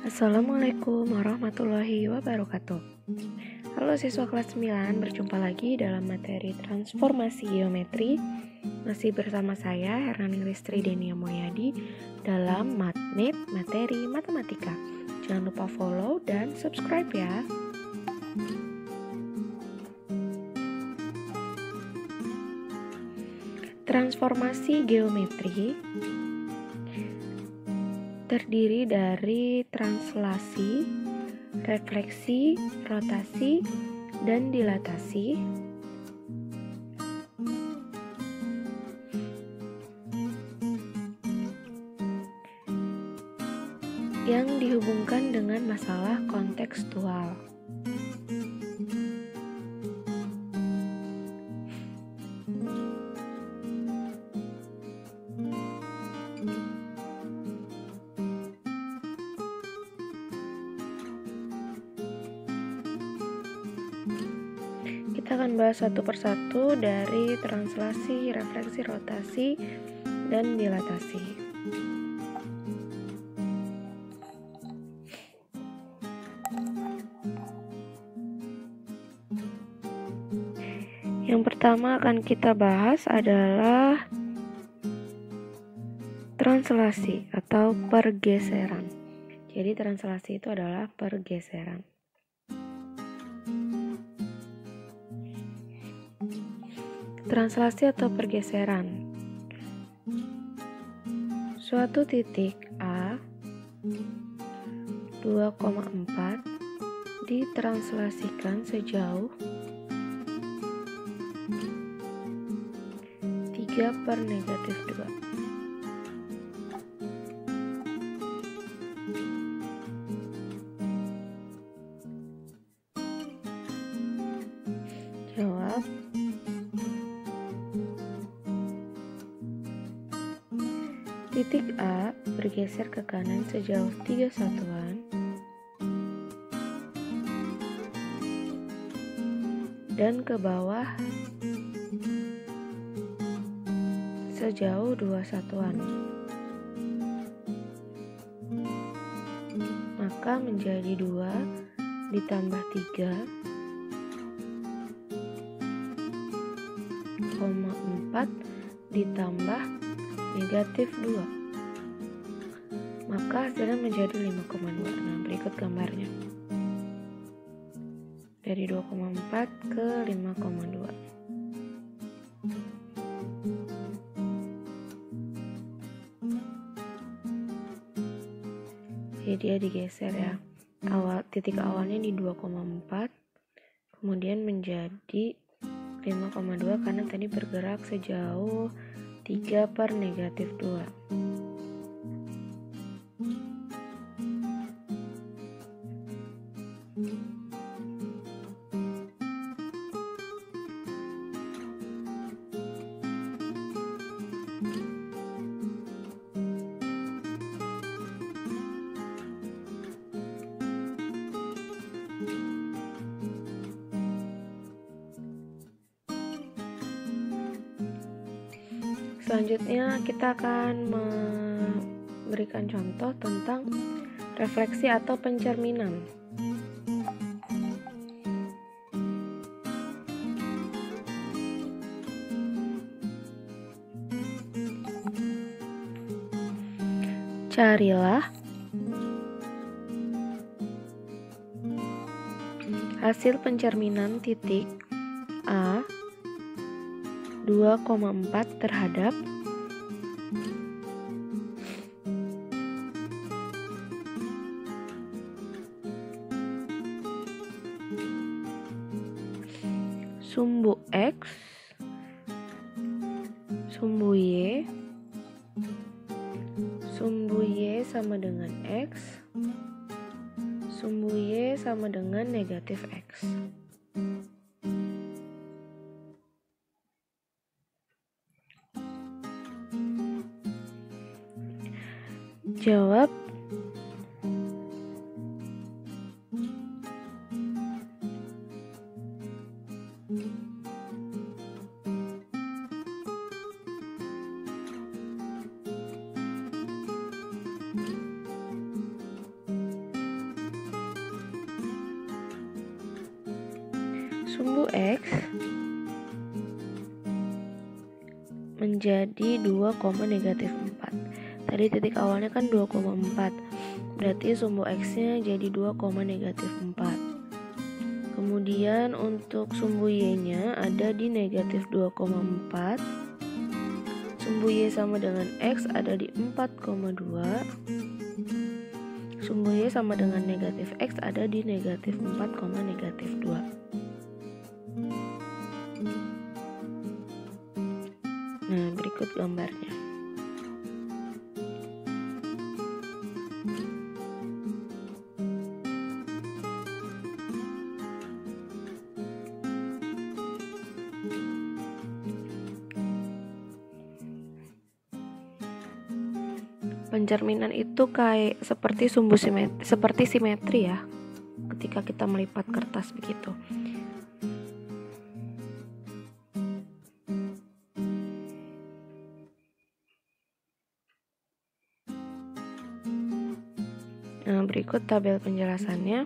Assalamualaikum warahmatullahi wabarakatuh. Halo siswa kelas 9, berjumpa lagi dalam materi transformasi geometri. Masih bersama saya Hernani Listri Denia Moyadi dalam Matnet Materi Matematika. Jangan lupa follow dan subscribe ya. Transformasi geometri terdiri dari translasi, refleksi, rotasi, dan dilatasi. Yang dihubungkan dengan masalah kontekstual. Kita akan bahas satu persatu dari translasi, refleksi, rotasi, dan dilatasi. Yang pertama akan kita bahas adalah translasi atau pergeseran. Jadi translasi itu adalah pergeseran. Translasi atau pergeseran. Suatu titik A 2,4 ditranslasikan sejauh 3/-2. Jawab. Titik A bergeser ke kanan sejauh 3 satuan dan ke bawah sejauh 2 satuan. Maka menjadi 2 ditambah 3,4 ditambah -2. Maka hasilnya menjadi 5,2. Nah, berikut gambarnya. Dari 2,4 ke 5,2. Jadi dia digeser ya. Titik awalnya di 2,4, kemudian menjadi 5,2 karena tadi bergerak sejauh 3/-2. Selanjutnya kita akan memberikan contoh tentang refleksi atau pencerminan. Carilah hasil pencerminan titik A 2,4 terhadap sumbu X, sumbu Y, sumbu Y sama dengan X, sumbu Y sama dengan -X. Jawab. sumbu X menjadi 2,-4. Tadi titik awalnya kan 2,4. Berarti sumbu X-nya jadi 2,-4. Kemudian untuk sumbu Y-nya ada di -2,4. Sumbu Y sama dengan X ada di 4,2. Sumbu Y sama dengan negatif X ada di -4,-2. Nah, berikut gambarnya. Pencerminan itu kayak seperti simetri ya, ketika kita melipat kertas begitu. Nah, berikut tabel penjelasannya.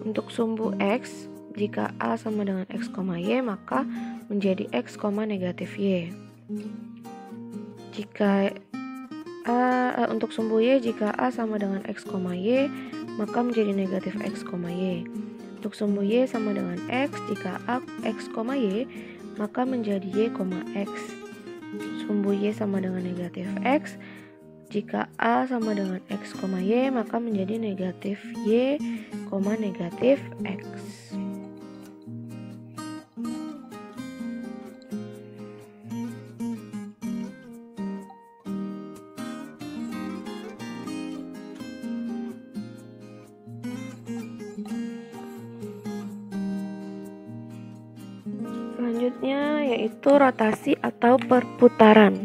Untuk sumbu X, jika A sama dengan X, Y, maka menjadi X, -Y. Jika untuk sumbu Y, jika A sama dengan X, Y, maka menjadi negatif X, Y. Untuk sumbu Y sama dengan X, jika A X, Y, maka menjadi Y, X. Sumbu Y sama dengan negatif X, jika A sama dengan X, Y, maka menjadi negatif Y, negatif X. Selanjutnya yaitu rotasi atau perputaran.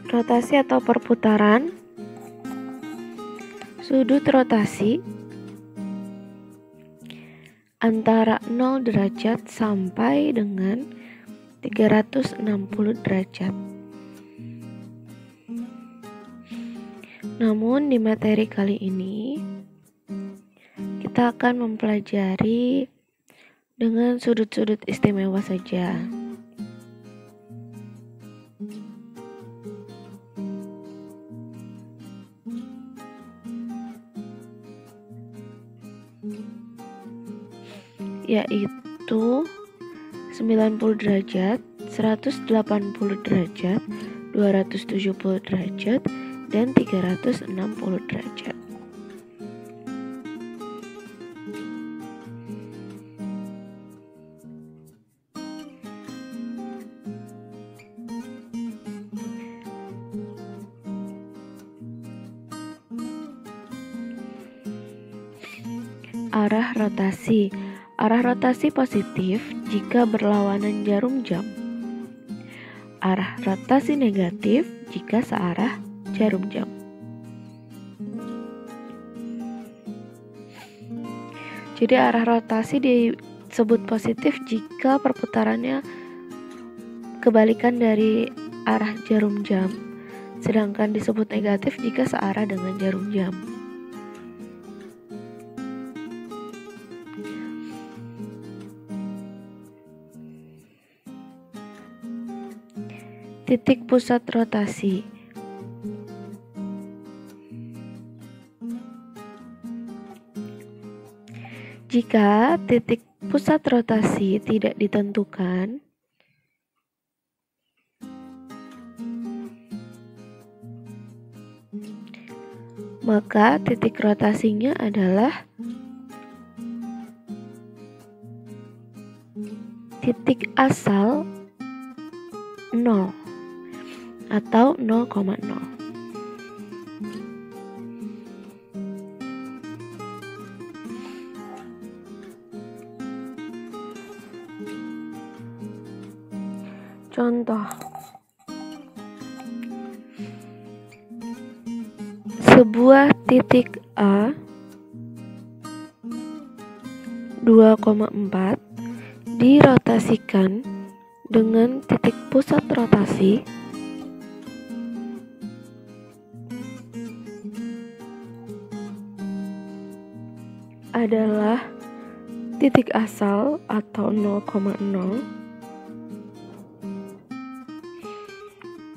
Rotasi atau perputaran, sudut rotasi antara 0 derajat sampai dengan 360 derajat. Namun di materi kali ini kita akan mempelajari dengan sudut-sudut istimewa saja. Yaitu 90 derajat, 180 derajat, 270 derajat, dan 360 derajat. Arah rotasi. Arah rotasi positif jika berlawanan jarum jam. Arah rotasi negatif jika searah jarum jam. Jadi arah rotasi disebut positif jika perputarannya kebalikan dari arah jarum jam, sedangkan disebut negatif jika searah dengan jarum jam. Titik pusat rotasi. Jika titik pusat rotasi tidak ditentukan, maka titik rotasinya adalah titik asal 0 atau 0,0. Contoh, sebuah titik A 2,4 dirotasikan dengan titik pusat rotasi adalah titik asal atau 0,0.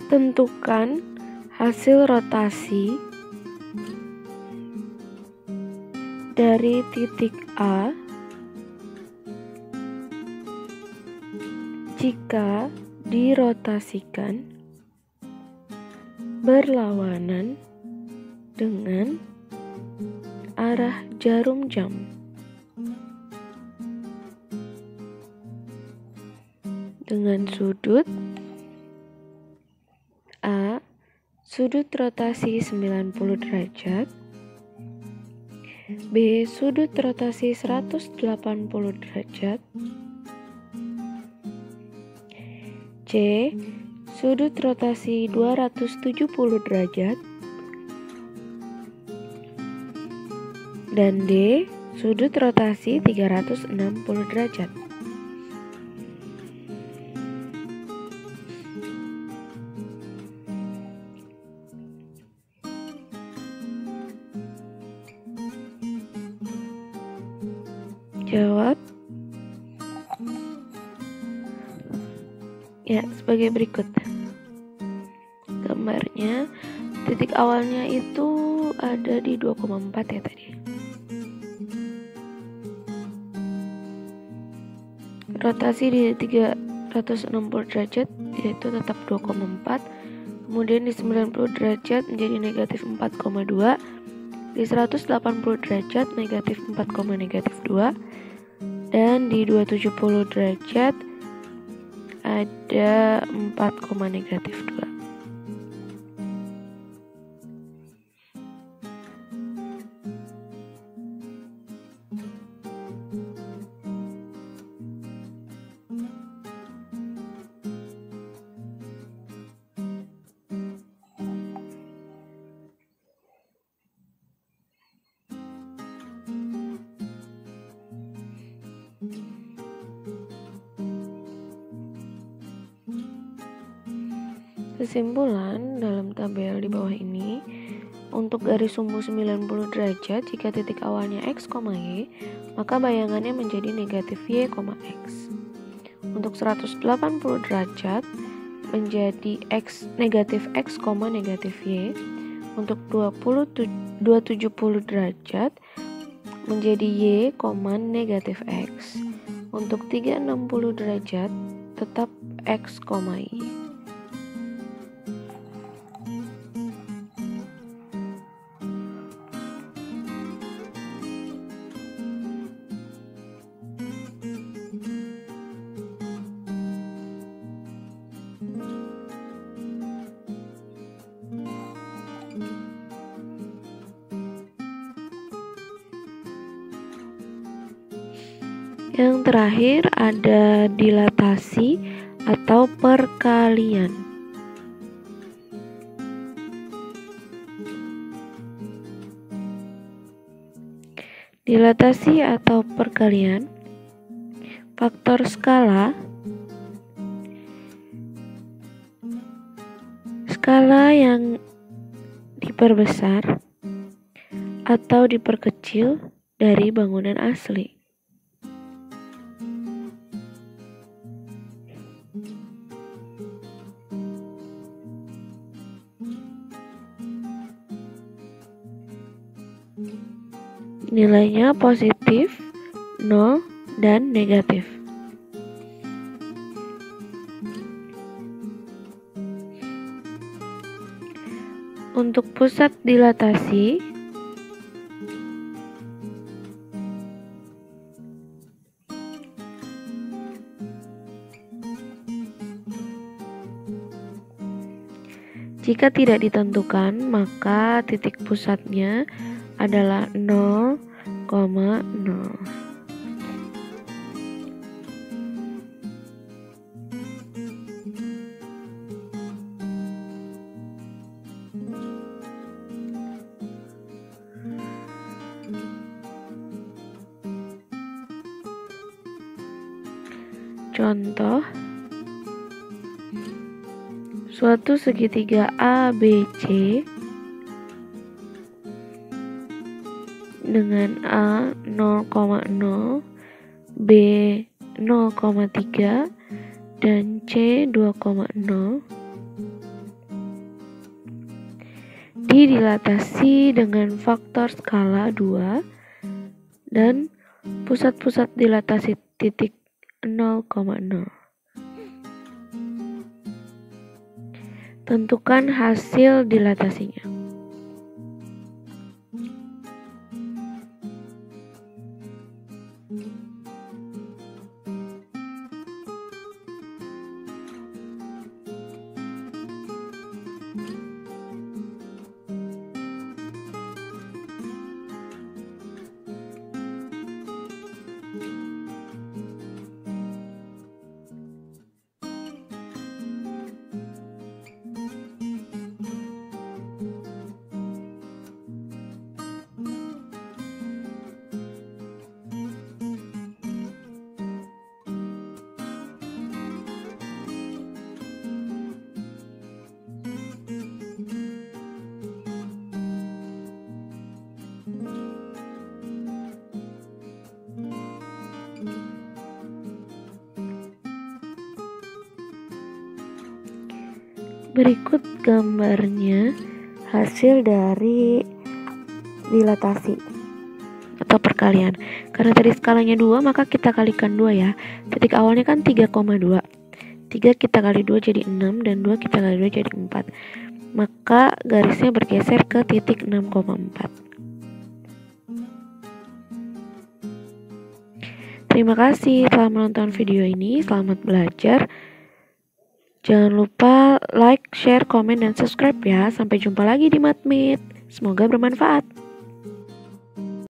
Tentukan hasil rotasi dari titik A jika dirotasikan berlawanan dengan arah jarum jam. Dengan sudut A, sudut rotasi 90 derajat, B, sudut rotasi 180 derajat, C, sudut rotasi 270 derajat, dan D, sudut rotasi 360 derajat. Jawab. Ya, sebagai berikut. Gambarnya, titik awalnya itu ada di 2,4 ya tadi. Rotasi di 360 derajat yaitu tetap 2,4. Kemudian di 90 derajat menjadi negatif 4,2. Di 180 derajat negatif 4,2. Dan di 270 derajat ada 4,2. Kesimpulan dalam tabel di bawah ini, untuk garis sumbu 90 derajat jika titik awalnya x, y, maka bayangannya menjadi negatif y, x. Untuk 180 derajat menjadi x, negatif x, negatif y. Untuk 270 derajat menjadi y, negatif x. Untuk 360 derajat tetap x, y. Yang terakhir ada dilatasi atau perkalian. Dilatasi atau perkalian, faktor skala yang diperbesar atau diperkecil dari bangunan asli. Nilainya positif, 0, dan negatif. Untuk pusat dilatasi, jika tidak ditentukan, maka titik pusatnya adalah 0,0. Contoh, suatu segitiga ABC dengan A 0, 0,0, B 0,3, dan C 2,0 didilatasi dengan faktor skala 2 dan pusat-pusat dilatasi titik 0,0. Tentukan hasil dilatasinya. Berikut gambarnya hasil dari dilatasi atau perkalian. Karena tadi skalanya 2, maka kita kalikan 2 ya. Titik awalnya kan 3,2. 3 kita kali 2 jadi 6, dan 2 kita kali 2 jadi 4. Maka garisnya bergeser ke titik 6,4. Terima kasih telah menonton video ini. Selamat belajar. Jangan lupa like, share, komen, dan subscribe ya. Sampai jumpa lagi di MathMeet. Semoga bermanfaat.